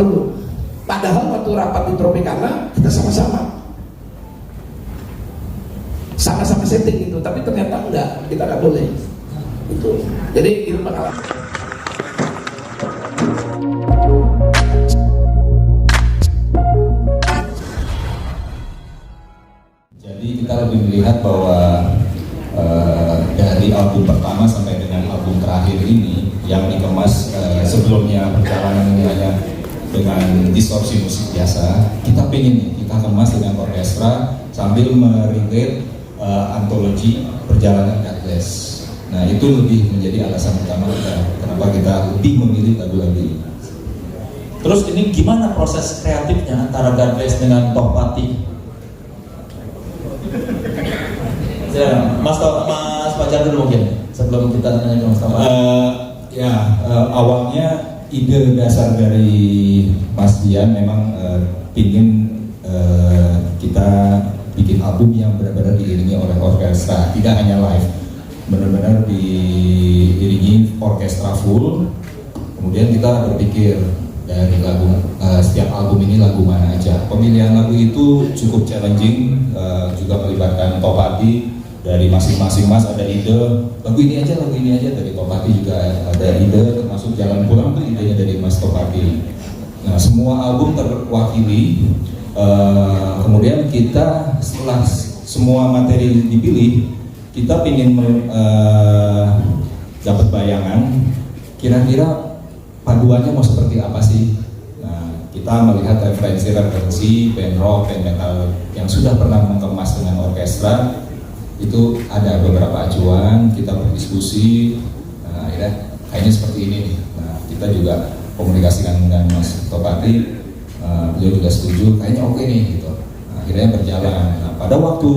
dulu. Padahal waktu rapat di Tropicana kita sama-sama setting itu, tapi ternyata enggak, kita nggak boleh itu. Jadi itu pengalaman. Jadi kita lebih melihat bahwa dari album pertama sampai dengan album terakhir ini yang dikemas sebelumnya perjalanan ini hanya dengan distorsi musik biasa, kita pengen nih kita kemas dengan orkestra sambil merelate antologi perjalanan Godbless. Nah itu lebih menjadi alasan utama kita kenapa kita lebih memilih lagu-lagu ini. Terus ini gimana proses kreatifnya antara Godbless dengan Tohpati? Mas Fajar dulu mungkin sebelum kita tanya ke Mas Tohpati. Awalnya ide dasar dari Mas Dian memang ingin kita bikin album yang benar-benar diiringi oleh orkestra, tidak hanya live, benar-benar diiringi orkestra full. Kemudian kita berpikir dari lagu setiap album ini lagu mana aja. Pemilihan lagu itu cukup challenging, juga melibatkan Tohpati. Dari masing-masing mas ada ide lagu ini aja dari Tohpati juga ada ide, termasuk Jalan Pulang itu idenya dari Mas Tohpati. Nah semua album terwakili. Kemudian kita setelah semua materi dipilih, kita ingin dapat bayangan kira-kira paduannya mau seperti apa sih. Nah kita melihat referensi band rock, band metal yang sudah pernah mengemas dengan orkestra. Itu ada beberapa acuan, kita berdiskusi, nah kayaknya seperti ini nih. Nah kita juga komunikasikan dengan Mas Tohpati, beliau juga setuju, kayaknya oke nih gitu. Nah, akhirnya berjalan. Nah, pada waktu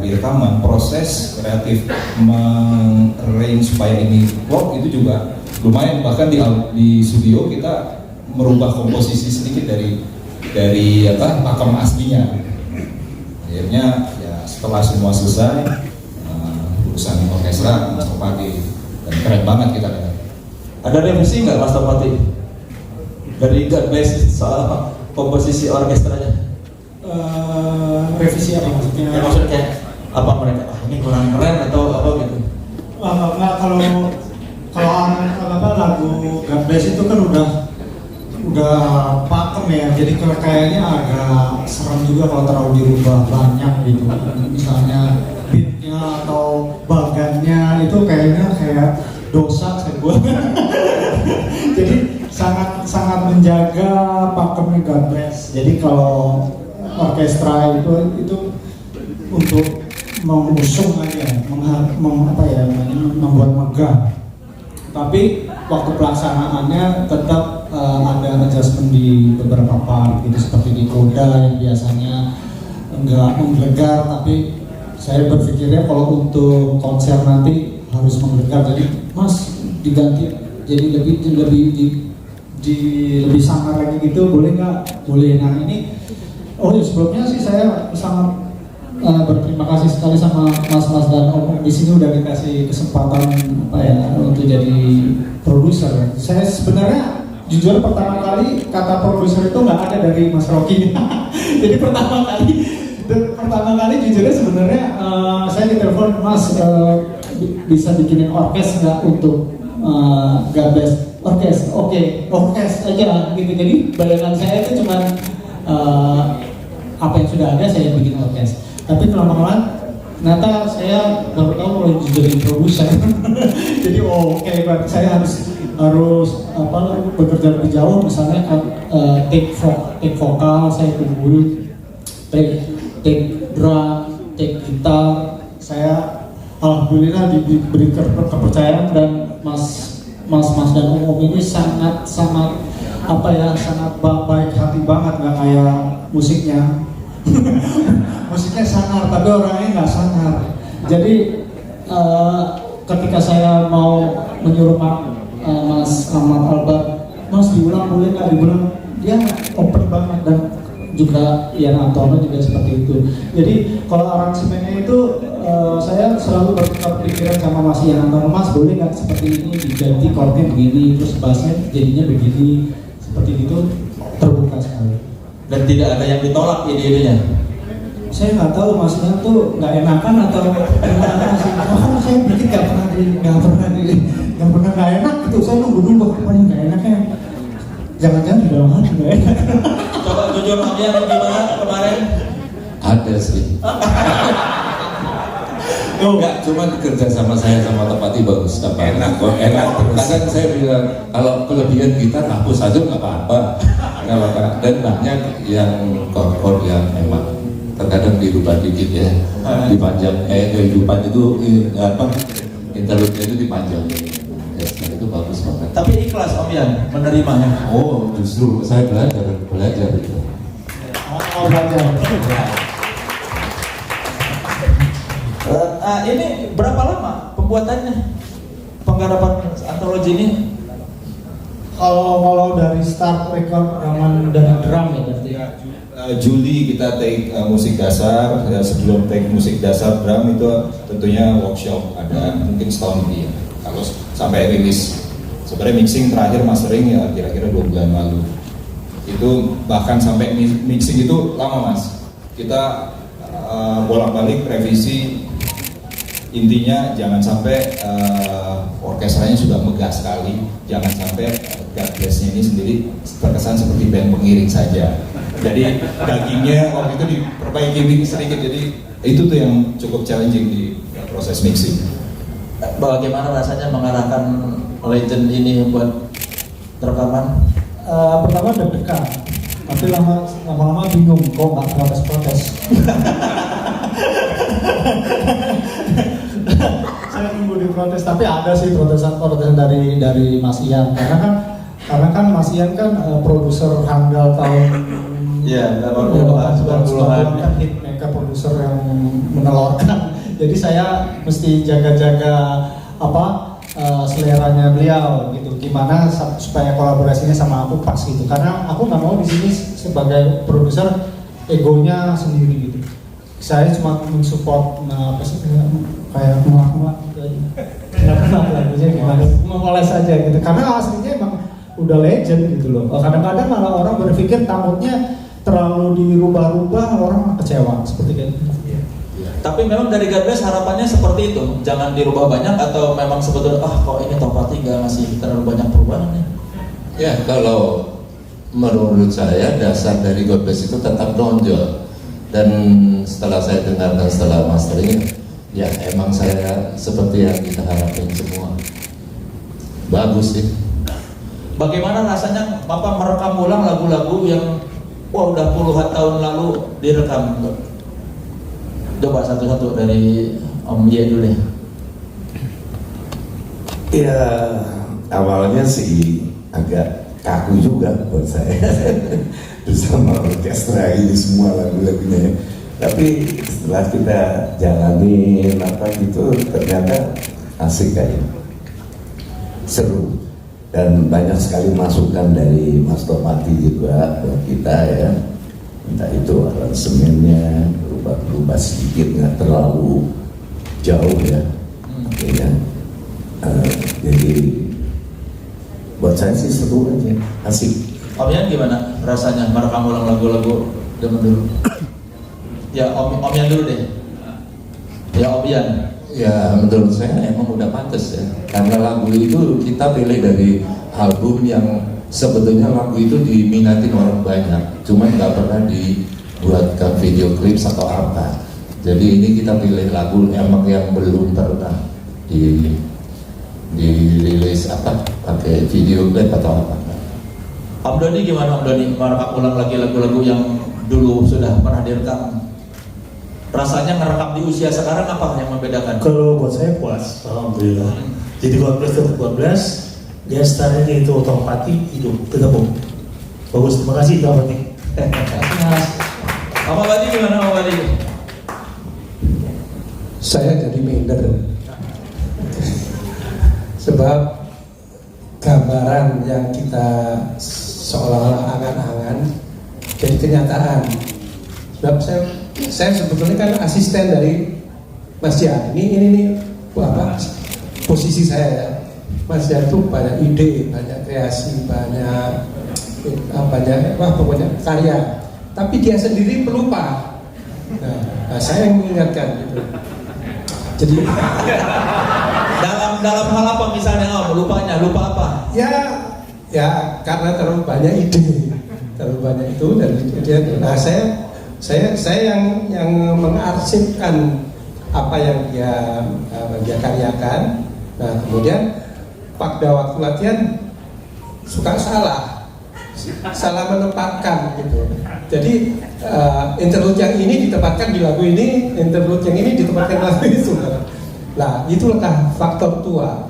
di rekaman, proses kreatif mengarrange supaya ini klop itu juga lumayan. Bahkan di studio kita merubah komposisi sedikit dari pakem aslinya. Akhirnya setelah semua selesai, urusan orkestra Mas Tohpati, dan keren banget kita dengar. Ada revisi nggak Mas Tohpati dari Godbless soal komposisi orkestranya? Revisi apa maksudnya? Ya, maksudnya apa mereka? Ini kurang keren atau apa gitu? Enggak, kalau lagu Godbless itu kan udah pakem ya, jadi kayaknya agak serem juga kalau terlalu dirubah banyak gitu. Misalnya beatnya atau bagannya itu kayak dosa saya buat. Jadi sangat menjaga pakemnya Godbless. Jadi kalau orkestra itu untuk mengusung aja, membuat megah. Tapi waktu pelaksanaannya tetap ada adjustment di beberapa part gitu, seperti di Koda yang biasanya enggak menggelegar, tapi saya berpikirnya kalau untuk konser nanti harus menggelegar, jadi Mas diganti jadi lebih sangar lagi gitu, boleh nggak? Boleh. Nah ini sebelumnya sih saya sangat berterima kasih sekali sama mas-mas dan om di sini udah dikasih kesempatan untuk jadi produser. Saya sebenarnya jujur pertama kali kata produser itu nggak ada dari Mas Rocky. Jadi pertama kali jujurnya sebenarnya saya ditelepon, Mas bisa bikinin orkes nggak untuk Godbless? Orkes, oke, orkes aja gitu. Jadi bayangan saya itu cuma apa yang sudah ada saya bikin orkes. Tapi lama-lama ternyata saya baru tahu kalau jadi produser. Jadi berarti saya harus bekerja lebih jauh. Misalnya take vokal saya tungguin, take drum, take gitar. Saya alhamdulillah diberi kepercayaan, dan mas dan om ini sangat baik hati banget, nggak kayak musiknya. Musiknya sangar, tapi orangnya nggak sangar. Jadi ketika saya mau menyuruh Mas Ahmad Albar, Mas diulang boleh nggak, diulang, dia open banget. Dan juga Ian Antono juga seperti itu. Jadi kalau aransemennya itu saya selalu bertukar pikiran sama Mas Ian Antono, Mas boleh nggak seperti ini diganti chordnya begini, terus bassnya jadinya begini. seperti itu terbuka sekali. Dan tidak ada yang ditolak ide-idenya. Saya nggak tahu maksudnya tuh nggak enakan atau enakan sih. Oh, saya bikin nggak pernah nggak enak gitu. Saya nunggu apa yang nggak enaknya. Jangan-jangan di dalam hati nggak enak. Coba jujur Amyan gimana kemarin? Ada sih. Enggak, cuma kerja sama saya sama Tepati bagus. Enak kok, enak. Kadang saya bilang kalau kelebihan gitar hapus aja nggak apa-apa. Nggak apa-apa. Dan banyak yang chord yang memang terkadang dirubah dikit ya, dipanjang. Kehidupan itu interlude itu dipanjang. Ya, itu bagus banget. Tapi ikhlas Om Yan menerimanya. Oh, justru saya belajar itu. Oh, belajar. Ini berapa lama pembuatannya, penggarapan antologi ini? Kalau dari start record rekaman dari drum ya berarti ya. Juli kita take musik dasar, ya, sebelum take musik dasar drum itu tentunya workshop ada mungkin setahun lebih ya. Kalau sampai rilis, sebenarnya mixing terakhir mastering ya kira-kira 2 bulan lalu. Itu bahkan sampai mixing itu lama mas. Kita bolak-balik revisi. Intinya jangan sampai orkestranya sudah megah sekali, jangan sampai God Bless-nya ini sendiri terkesan seperti band pengiring saja. Jadi dagingnya waktu itu diperbaiki sedikit, jadi itu tuh yang cukup challenging di proses mixing. Bagaimana rasanya mengarahkan legend ini buat rekaman? Pertama deg-degan, tapi lama-lama bingung kok nggak protes-protes. Saya nunggu diprotes, tapi ada sih protesan dari Mas Ian karena kan Mas Ian kan produser handal tahun 90-an kan hitmaker, produser yang menelorkan. Jadi saya mesti jaga-jaga seleranya beliau gitu. Gimana supaya kolaborasinya sama aku pas gitu. Karena aku nggak mau di sini sebagai produser egonya sendiri gitu. Saya cuma mensupport kayak muak-muak nggak kenal lagunya gimana, memoles aja gitu. Karena aslinya emang udah legend gitu loh. Kadang-kadang malah orang berpikir takutnya terlalu dirubah-rubah, orang kecewa seperti itu. Tapi memang dari God Bless harapannya seperti itu, jangan dirubah banyak atau memang sebetulnya kok ini Topati nggak ngasih terlalu banyak perubahan nih? Ya kalau menurut saya dasar dari God Bless itu tetap nonjol. Dan setelah saya dengarkan setelah mastering, ya emang saya seperti yang kita harapin semua. Bagus sih. Bagaimana rasanya Bapak merekam ulang lagu-lagu yang udah puluhan tahun lalu direkam? Coba satu-satu dari Om Ye dulu deh. Ya awalnya sih agak kaku juga buat saya bersama orkestra ini semua lagu-lagunya. Tapi setelah kita jalanin gitu ternyata asik aja, seru, dan banyak sekali masukan dari Mas Topati juga buat kita ya. Entah itu aransemennya berubah sedikit, nggak terlalu jauh ya. Jadi buat saya sih seru aja, asik. Om Yan gimana rasanya merekam ulang lagu-lagu zaman dulu? Ya Om Yan dulu deh. Ya Om Yan. Ya menurut saya emang udah pantas ya. Karena lagu itu kita pilih dari album yang sebetulnya lagu itu diminatin orang banyak, cuman nggak pernah dibuatkan video klip atau apa. Jadi ini kita pilih lagu emang yang belum pernah dirilis pakai video klip atau apa. Om Doni gimana Om Doni merekam ulang lagi lagu-lagu yang dulu sudah pernah direkam? Rasanya ngerekam di usia sekarang apa yang membedakan? Kalau buat saya puas, alhamdulillah. Jadi 12 dia startnya itu Topati hidup, ketemu. Bagus, terima kasih Topati. Om Abadi gimana Om Abadi? Saya jadi minder sebab gambaran yang kita seolah-olah angan-angan jadi kenyataan. Sebab saya sebetulnya kan asisten dari Mas Jan. Ini posisi saya ya. Mas Jan itu banyak ide, banyak kreasi, banyak pokoknya karya. Tapi dia sendiri pelupa. Nah, saya yang mengingatkan gitu. Jadi dalam hal apa misalnya lupanya, lupa apa? Ya karena terlalu banyak ide, terlalu banyak itu dan dia. Nah saya yang mengarsipkan apa yang dia karyakan. Nah kemudian pada waktu latihan suka salah menempatkan gitu. Jadi interlude yang ini ditempatkan di lagu ini, interlude yang ini ditempatkan di lagu itu. Nah itulah faktor tua.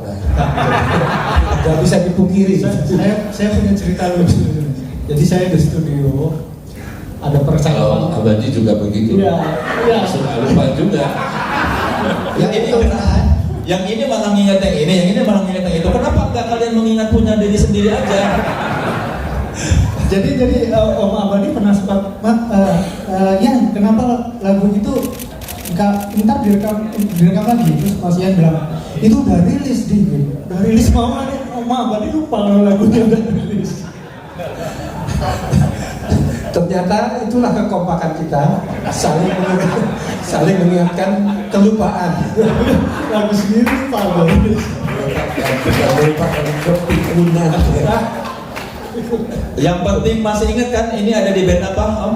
Gak bisa dipungkiri. Saya punya cerita lucu. Jadi saya di studio ada Kalau percakapan. Abadi juga begitu. Iya. Suka lupa juga. Yang ini malah nginget yang ini, yang ini malah nginget yang itu. Kenapa enggak kalian mengingat punya diri sendiri aja? Jadi Om Abadi pernah sempat, Yan, kenapa lagu itu ntar direkam lagi? Terus Mas Yan bilang, itu udah rilis udah rilis. Om Abadi lupa kalau lagunya udah rilis. Ternyata itulah kekompakan kita, saling mengingatkan kelupaan. Lagu sendiri lupa udah rilis. Yang penting masih ingat kan ini ada di band apa, Om?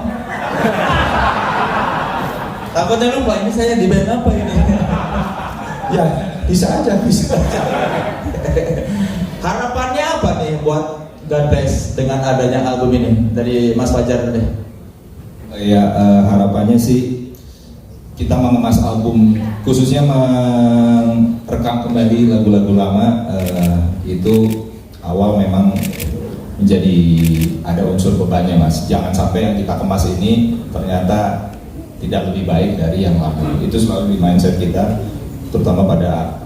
Takutnya lupa ini saya di band apa ini? Ya bisa aja. Harapannya apa nih buat God Bless dengan adanya album ini? Dari Mas Fajar deh. Ya harapannya sih kita mengemas album, khususnya merekam kembali lagu-lagu lama. Itu awal memang menjadi ada unsur bebannya, Mas. Jangan sampai yang kita kemas ini ternyata tidak lebih baik dari yang lama. Itu selalu di mindset kita, terutama pada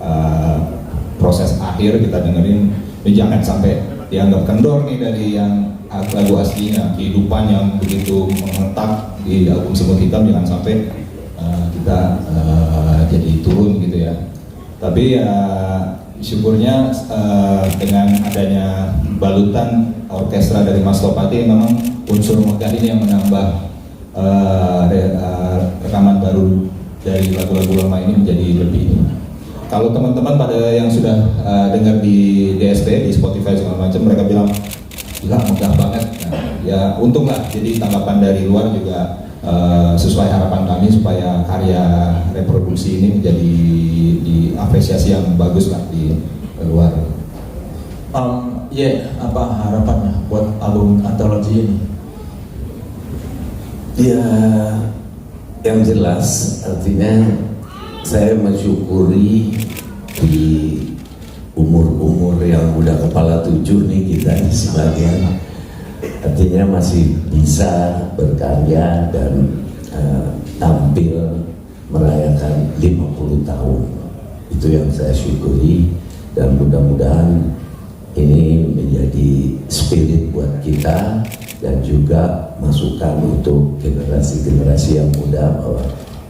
proses akhir kita dengerin. Jangan sampai dianggap kendor nih dari yang lagu aslinya, kehidupan yang begitu menetap di album Semut Hitam. Jangan sampai kita jadi turun gitu ya. Tapi ya syukurnya dengan adanya balutan orkestra dari Mas Topati, memang unsur megah ini yang menambah rekaman baru dari lagu-lagu lama ini menjadi lebih. Kalau teman-teman pada yang sudah dengar di DSP, di Spotify segala macam, mereka bilang gila megah banget. Nah, ya untunglah, jadi tanggapan dari luar juga sesuai harapan kami supaya karya reproduksi ini menjadi diapresiasi yang bagus lah di luar. Apa harapannya buat album antologi ini? Ya, yang jelas artinya saya mensyukuri di umur-umur yang udah kepala 7 nih kita sebagian, artinya masih bisa berkarya dan tampil merayakan 50 tahun. Itu yang saya syukuri, dan mudah-mudahan ini menjadi spirit buat kita dan juga masukan untuk generasi-generasi yang muda bahwa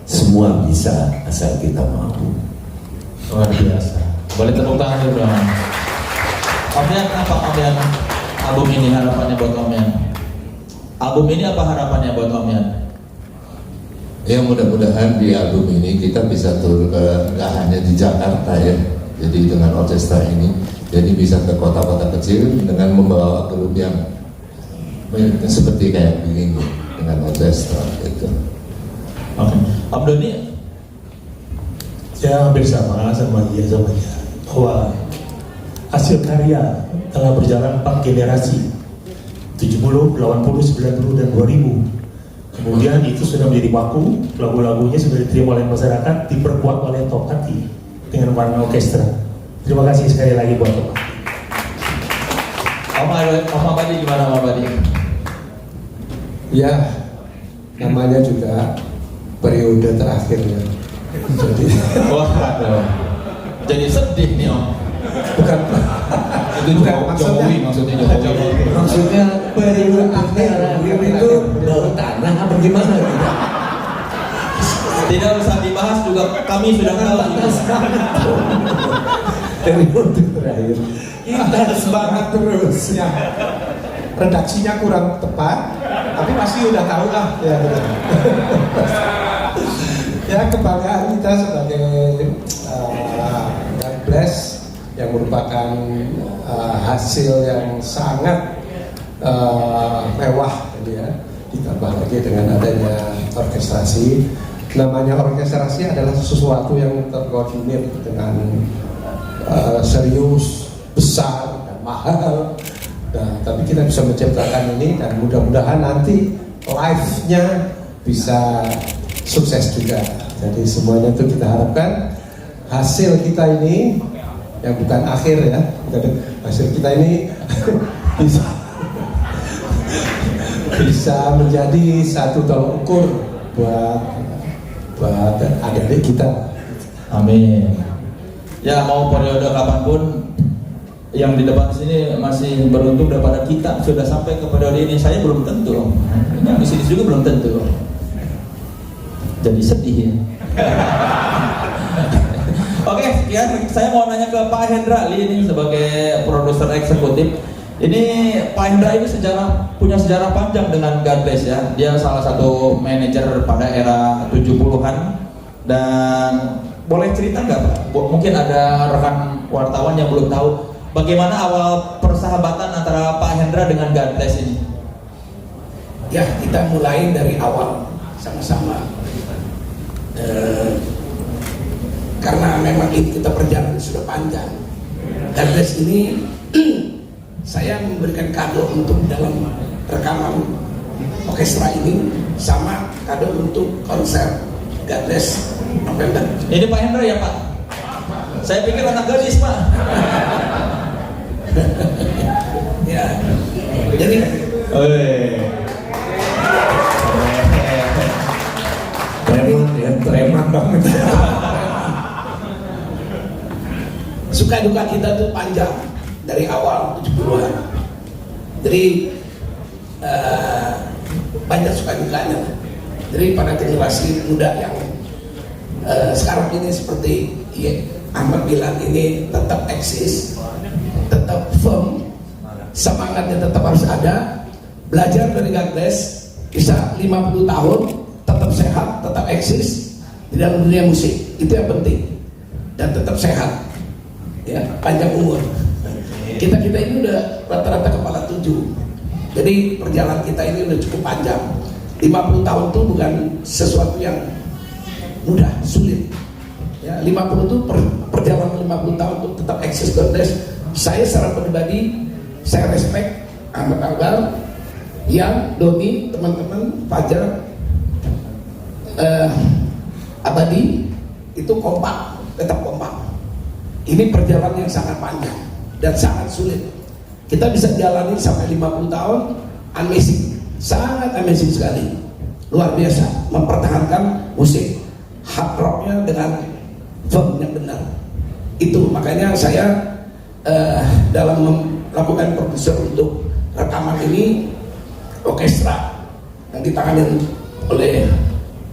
semua bisa asal kita mau. Luar biasa. Boleh tepuk tangan dulu dong. Om Yan, apa Om Yan? Album ini harapannya buat Om Yan? Album ini apa harapannya buat Om Yan? Ya mudah-mudahan di album ini kita bisa turun ke, nggak hanya di Jakarta ya, jadi dengan orkestra ini, jadi bisa ke kota-kota kecil dengan membawa grup yang seperti kayak begini dengan orkestra gitu. Oke. Om Doni? Saya hampir sama dia bahwa hasil karya telah berjalan 4 generasi, 70, 80, 90, dan 2000. Kemudian itu sudah menjadi baku, lagu-lagunya sudah diterima oleh masyarakat, diperkuat oleh Topati dengan warna orkestra. Terima kasih sekali lagi buat Topati. Om Abadi gimana Om Abadi? Ya, namanya juga periode terakhirnya. Jadi, jadi sedih nih Om. bukan Itu Jokowi maksudnya Jokowi. Maksudnya periode akhir itu baru tanah apa gimana gitu? Tidak usah dibahas juga, kami sudah tahu. Periode terakhir kita semangat terus ya. redaksinya kurang tepat, tapi pasti udah tahu lah ya. Ya, kebanggaan kita sebagai God Bless yang merupakan hasil yang sangat mewah ya, ditambah lagi dengan adanya orkestrasi. Namanya orkestrasi adalah sesuatu yang terkoordinir dengan serius, besar, dan mahal. Nah, tapi kita bisa menciptakan ini dan mudah-mudahan nanti live-nya bisa sukses juga. Jadi semuanya itu kita harapkan hasil kita ini yang bukan akhir ya, hasil kita ini bisa menjadi satu tolok ukur buat adik-adik kita. Amin. Ya, mau periode kapanpun yang di depan sini masih beruntung daripada kita sudah sampai ke periode ini. Saya belum tentu. Yang di sini juga belum tentu. Jadi sedih ya. Oke, sekian. Saya mau nanya ke Pak Hendra Lee ini sebagai produser eksekutif. Ini Pak Hendra ini punya sejarah panjang dengan God Bless ya. Dia salah satu manajer pada era 70-an. Dan boleh cerita nggak Pak? Mungkin ada rekan wartawan yang belum tahu bagaimana awal persahabatan antara Pak Hendra dengan God Bless ini? Ya, kita mulai dari awal sama-sama. Karena memang kita perjalanan sudah panjang. God Bless ini saya memberikan kado untuk dalam rekaman orkestra ini sama kado untuk konser God Bless November. Ini Pak Hendra ya Pak? Saya pikir anak gadis Pak. Ya, jadi preman banget. suka duka kita tuh panjang dari awal 70-an. Jadi banyak suka dukanya. Jadi pada generasi muda yang sekarang ini seperti Ahmad bilang ini tetap eksis, tetap firm, semangatnya tetap harus ada. Belajar dari God Bless bisa 50 tahun tetap sehat, tetap eksis di dalam dunia musik. Itu yang penting, dan tetap sehat ya, panjang umur. Kita ini udah rata-rata kepala 7, jadi perjalanan kita ini udah cukup panjang. 50 tahun itu bukan sesuatu yang mudah, sulit ya. 50 itu perjalanan 50 tahun untuk tetap eksis God Bless. Saya secara pribadi saya respect Ahmad Albar, yang Doni, teman-teman, Fajar, Abadi, itu kompak, tetap kompak. Ini perjalanan yang sangat panjang dan sangat sulit. Kita bisa jalani sampai 50 tahun, amazing, sangat amazing sekali, luar biasa, mempertahankan musik hard rocknya dengan firm yang benar. Itu makanya saya dalam melakukan produser untuk rekaman ini, orkestra yang ditangani oleh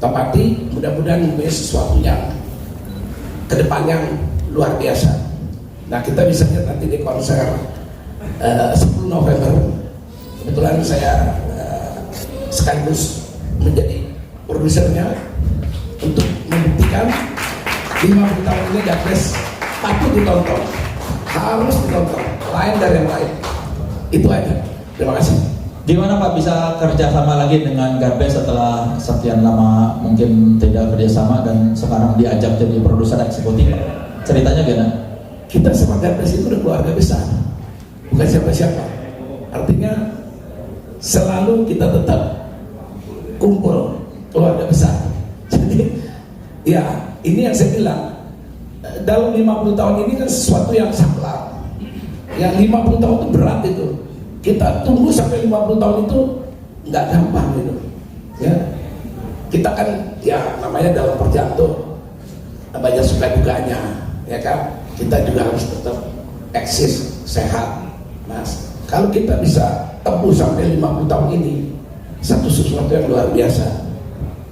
Topati, mudah-mudahan mempunyai sesuatu yang kedepannya luar biasa. Nah, kita bisa lihat nanti di konser 10 November. Kebetulan saya sekaligus menjadi produsernya untuk membuktikan 50 tahun ini God Bless patut ditonton, harus ditonton, lain dari yang lain. Itu aja. Terima kasih. Gimana Pak bisa kerjasama lagi dengan God Bless setelah sekian lama mungkin tidak kerjasama dan sekarang diajak jadi produser eksekutif? Ceritanya gimana? Kita sama God Bless itu udah keluarga besar, bukan siapa-siapa. Artinya selalu kita tetap kumpul keluarga besar. Jadi ya ini yang saya bilang, dalam 50 tahun ini kan sesuatu yang sakral. Yang 50 tahun itu berat itu. Kita tunggu sampai 50 tahun itu nggak gampang gitu. Ya, kita kan ya namanya dalam perjalanan banyak suka dukanya, ya kan. Kita juga harus tetap eksis, sehat, Mas. Kalau kita bisa tempuh sampai 50 tahun ini, sesuatu yang luar biasa.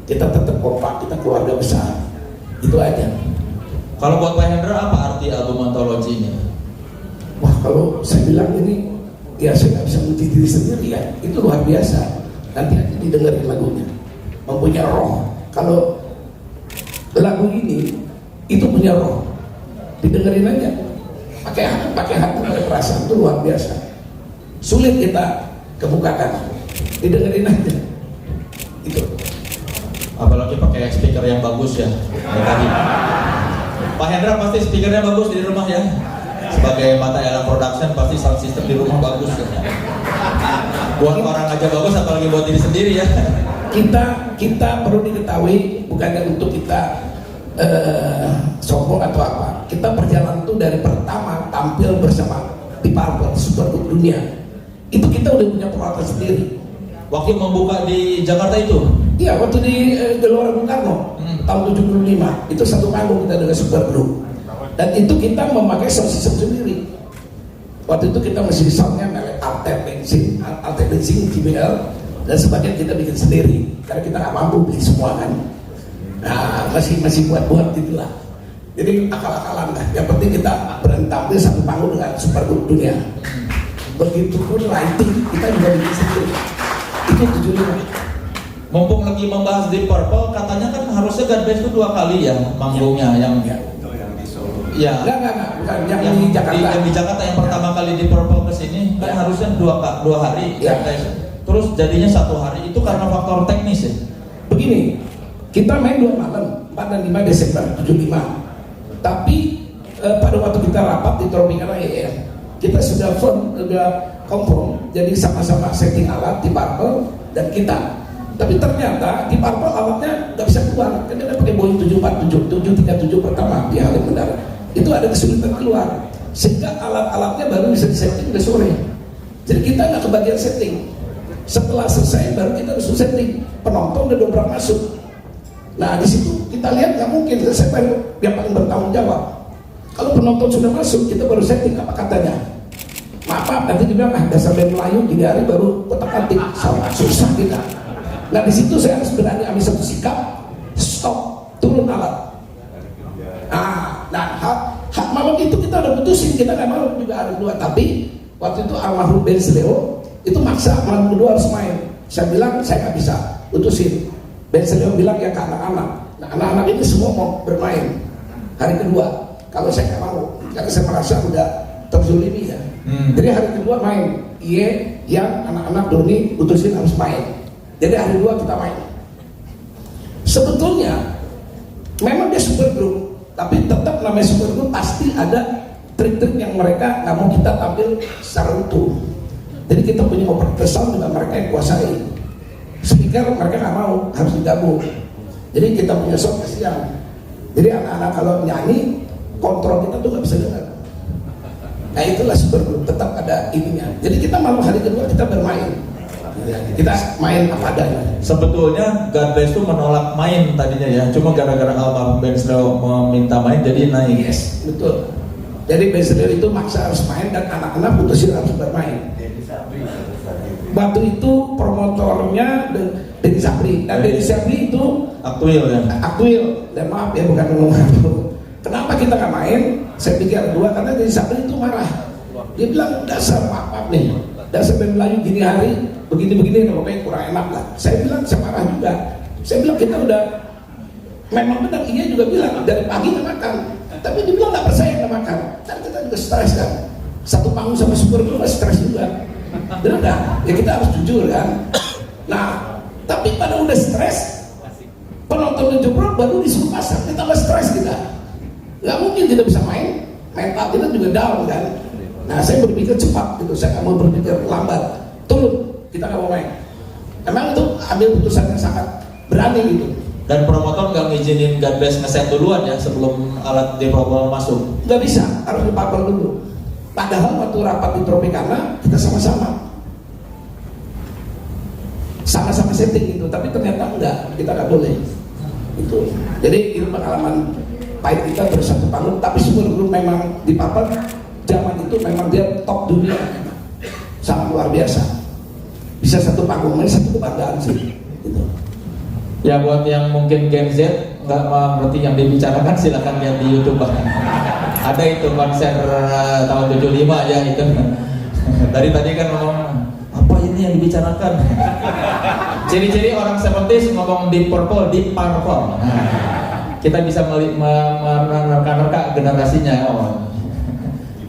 Kita tetap kompak, kita keluarga besar. Itu aja. Kalau buat Pak Hendra apa arti album antologi ini? Wah, kalau saya bilang ini ya saya nggak bisa memuji diri sendiri ya, itu luar biasa. Nanti aja didengerin lagunya, mempunyai roh. Kalau lagu ini itu punya roh, didengerin aja, pakai hati, pakai perasaan, itu luar biasa. Sulit kita kebukakan, didengerin aja. Itu. Apalagi pakai speaker yang bagus ya, kayak tadi. Pak Hendra pasti speakernya bagus di rumah ya. Sebagai Mata Elang Production pasti sound system di rumah bagus ya. Buat orang aja bagus, apalagi buat diri sendiri ya. Kita perlu diketahui, bukannya untuk kita sombong atau apa. Kita perjalanan itu dari pertama tampil bersama di Purple Supergroup dunia. Itu kita udah punya peralatan sendiri. Waktu membuka di Jakarta itu? Iya, waktu di Gelora Bung Karno tahun 75 itu satu panggung kita dengan Supergroup. Dan itu kita memakai sound system sendiri. Waktu itu kita masih soundnya merek Alter Benzing, JBL, dan sebagian kita bikin sendiri karena kita nggak mampu beli semua kan. Nah, masih buat itulah. Jadi akal-akalan lah. Yang penting kita berani tampil satu panggung dengan Supergroup dunia. Begitupun lighting kita juga bikin sendiri. Itu tujuannya. Mumpung lagi membahas di Purple, katanya kan harusnya God Bless itu 2 kali ya manggungnya yang ya. Enggak, bukan yang di Jakarta. Yang di Jakarta yang pertama kali di Purple kesini kan harusnya 2 hari. Ya. Terus jadinya 1 hari, itu karena faktor teknis ya. Begini, kita main 2 malam, 4 dan 5 Desember 75. Tapi pada waktu kita rapat di Tropicana ER, kita sudah confirm, jadi sama-sama setting alat di Purple dan kita. Tapi ternyata di Purple alatnya nggak bisa keluar, karena kita pakai Boeing 737 pertama di Halim mendarat. Itu ada kesulitan keluar, sehingga alat-alatnya baru bisa disetting udah sore. Jadi kita nggak kebagian setting. Setelah selesai baru kita harus setting, penonton udah dobrak masuk. Nah di situ kita lihat nggak mungkin, siapa yang paling bertanggung jawab. Kalau penonton sudah masuk, kita baru setting apa katanya. Maaf, nanti dibilang dasar band Melayu gini hari baru kotak-katik, susah kita. Nah di situ saya harus berani ambil satu sikap, stop, turun alat. Nah hak malam itu kita udah putusin, kita nggak mau juga ada 2. Tapi waktu itu almarhum Ben Sleo itu maksa malam kedua harus main. Saya bilang saya nggak bisa, putusin. Ben Sleo bilang ya ke anak-anak. Nah anak-anak ini semua mau bermain hari kedua. Kalau saya nggak mau, karena saya merasa udah terzolimi ya. Jadi hari kedua main, yang anak-anak Doni putusin harus main. Jadi hari 2 kita main. Sebetulnya memang dia Supergroup, tapi tetap namanya Supergroup pasti ada trik-trik yang mereka nggak mau kita tampil secara utuh. Jadi kita punya operator sound juga mereka yang kuasai. Speaker mereka nggak mau, harus digabung. Jadi kita punya sound kasihan. Jadi anak-anak kalau nyanyi kontrol kita tuh nggak bisa dengar. Nah itulah Supergroup, tetap ada ininya. Jadi kita malam hari kedua kita bermain. Kita main apa adanya. Sebetulnya God Bless itu menolak main tadinya ya, cuma gara-gara almarhum Ben Sleo meminta main jadi naik. Yes, betul. Jadi Ben Sleo itu maksa harus main dan anak-anak putusin harus bermain. Waktu itu promotornya Denny Sapri. Dan Denny Sapri itu Aktuil ya. Aktuil, dan maaf ya bukan ngomong aku. Kenapa kita nggak main? Saya pikir 2 karena Denny Sapri itu marah. Dia bilang dasar maaf nih, dasar band Melayu gini hari begini-begini, pokoknya kurang enak lah. Saya bilang saya marah juga. Saya bilang kita udah memang benar, dia juga bilang dari pagi nggak makan. Tapi dia bilang nggak percaya nggak makan. Kan kita juga stres kan. Satu panggung sama Supergroup stres juga. Benar nggak? Ya kita harus jujur kan. Nah, tapi pada udah stres, penonton jebol baru disuruh pasang, kita tambah stres kita. Nggak mungkin tidak bisa main, mental kita juga down kan. Nah, saya berpikir cepat gitu, saya nggak mau berpikir lambat. Turun, kita nggak mau main. Emang itu ambil putusan yang sangat berani gitu. Dan promotor nggak ngizinin God Bless ngeset duluan ya sebelum alat di Purple masuk. Nggak bisa, harus dipapel dulu. Padahal waktu rapat di Tropicana kita sama-sama setting gitu, tapi ternyata enggak, kita nggak boleh. Itu. Jadi itu pengalaman pahit kita bersatu panggung, tapi Supergroup memang dipapel zaman itu memang dia top dunia, sangat luar biasa. Bisa satu panggung, ini satu kebanggaan sih. Gitu. Ya buat yang mungkin Gen Z nggak mengerti yang dibicarakan silahkan lihat di YouTube bahkan. Ada itu konser tahun 75 ya itu Dari tadi kan ngomong apa ini yang dibicarakan? Ciri-ciri orang 70s ngomong Deep Purple, Deep Purple. Nah, kita bisa menerka-nerka generasinya. Oh.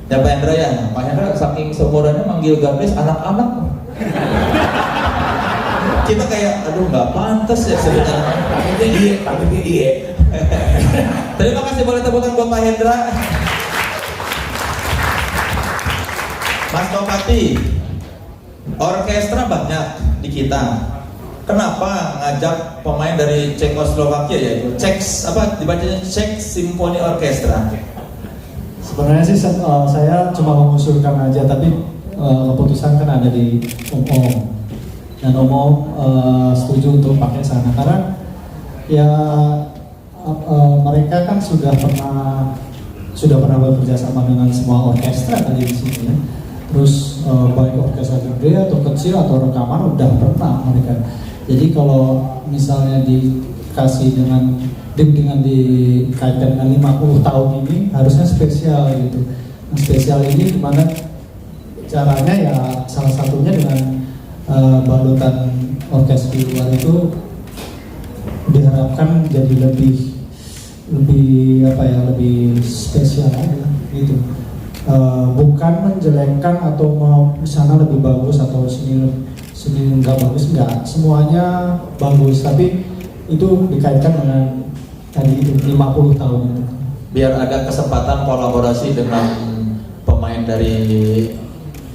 Ya Pak Hendra ya, Pak Hendra saking seumurannya manggil Gabres anak-anak. Kita kayak, aduh nggak pantas ya sebenarnya. Tapi iya. Terima kasih, boleh tepukan buat Pak Hendra. Mas Topati, orkestra banyak di kita. Kenapa ngajak pemain dari Cekoslovakia yaitu dibacanya Czech Symphony Orchestra? Sebenarnya sih saya cuma mengusulkan aja, tapi keputusan kan ada di Om. Dan Om setuju untuk pakai sana karena ya mereka kan sudah pernah bekerja sama dengan semua orkestra tadi di sini ya. Terus baik orkestra gede atau kecil atau rekaman udah pernah mereka. Jadi kalau misalnya dikasih dengan dikaitkan dengan 50 tahun ini harusnya spesial gitu. Nah, spesial ini gimana caranya ya salah satunya dengan balutan orkestra di luar itu diharapkan jadi lebih spesial aja gitu. Bukan menjelekkan atau mau di sana lebih bagus atau sini nggak bagus, enggak, semuanya bagus, tapi itu dikaitkan dengan tadi itu 50 tahun itu. Biar ada kesempatan kolaborasi dengan pemain dari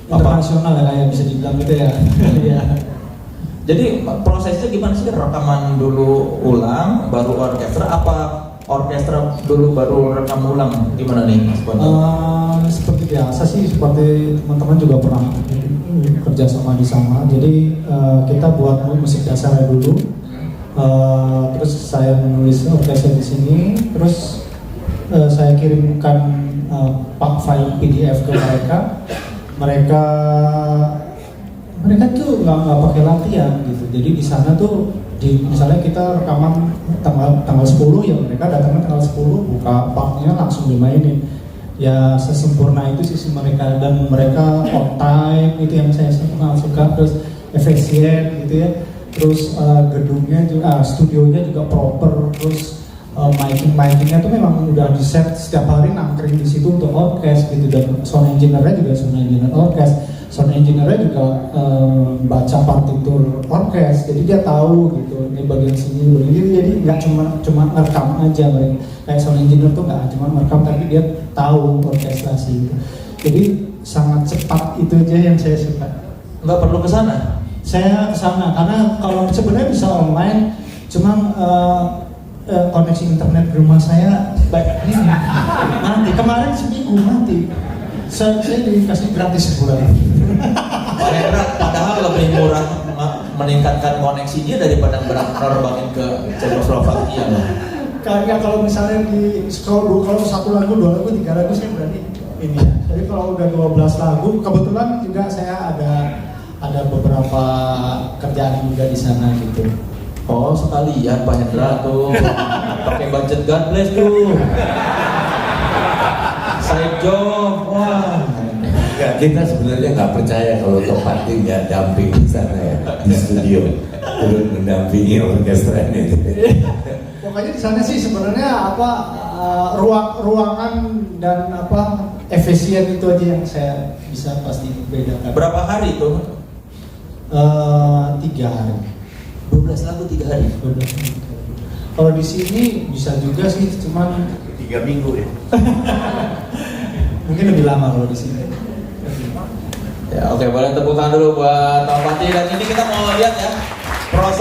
internasional ya, kayak bisa dibilang gitu ya. Ya. Jadi prosesnya gimana sih? Rekaman dulu ulang, baru orkestra, apa orkestra dulu baru rekam ulang? Gimana nih Mas Bono? Seperti biasa sih, seperti teman-teman juga pernah kerja sama di sana. Jadi kita buat musik dasarnya dulu, terus saya menulis orkestra di sini, terus saya kirimkan file PDF ke mereka. Mereka tuh nggak pakai latihan gitu. Jadi di sana tuh misalnya kita rekaman tanggal 10 ya, mereka datangnya tanggal 10 buka partnya langsung dimainin. Ya sesempurna itu sisi mereka, dan mereka on time, itu yang saya suka. Terus efisien gitu ya. Terus gedungnya juga, studionya juga proper. Terus mic-nya tuh memang udah di set setiap hari nangkring di situ untuk orkes gitu, dan sound engineer-nya juga sound engineer orkes. Sound engineer-nya juga baca partitur orkes, jadi dia tahu gitu ini bagian sini begini. Jadi nggak cuma ngerekam aja mereka. Kayak sound engineer tuh nggak cuma ngerekam, tapi dia tahu orkestrasi gitu. Jadi sangat cepat, itu aja yang saya suka. Nggak perlu ke sana? Saya ke sana karena kalau sebenarnya bisa online, cuman koneksi internet di rumah saya baik ini mati. Kemarin seminggu mati. Saya dikasih gratis sebulan. Pak Hendra, padahal lebih murah meningkatkan koneksi dia daripada menerbangin ke Cekoslovakia. Karena kalau misalnya kalau satu lagu, 2 lagu, 3 lagu saya berani ini ya. Jadi kalau udah 12 lagu, kebetulan juga saya ada beberapa kerjaan juga di sana gitu. Oh sekalian Pak Hendra tuh pakai budget God bless tuh. Side job, wah. Enggak, kita sebenarnya nggak percaya kalau Topati nggak damping di sana ya, di studio turut mendampingi orkestranya. Pokoknya di sana sih sebenarnya ruangan dan efisien itu aja yang saya bisa pasti bedakan. Berapa hari itu? 3 hari. 12 lagu 3 hari. 12 hari. Kalau di sini bisa juga sih, cuman 3 minggu ya. Mungkin lebih lama kalau di sini. Ya oke, boleh tepuk tangan dulu buat Topati. Dan ini kita mau lihat ya proses